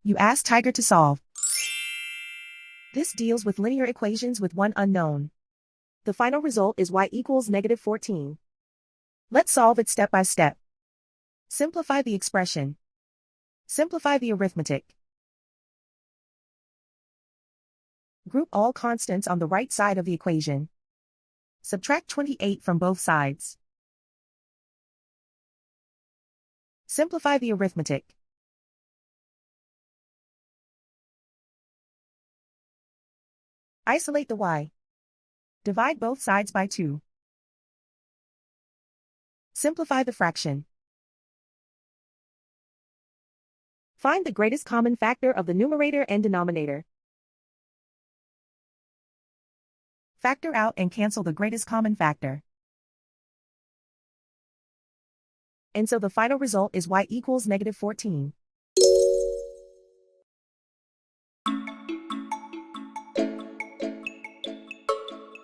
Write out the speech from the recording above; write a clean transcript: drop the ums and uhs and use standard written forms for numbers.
You ask Tiger to solve. This deals with linear equations with one unknown. The final result is y equals -14. Let's solve it step by step. Simplify the expression. Simplify the arithmetic. Group all constants on the right side of the equation. Subtract 28 from both sides. Simplify the arithmetic. Isolate the y. Divide both sides by 2. Simplify the fraction. Find the greatest common factor of the numerator and denominator. Factor out and cancel the greatest common factor. And so the final result is y equals -14.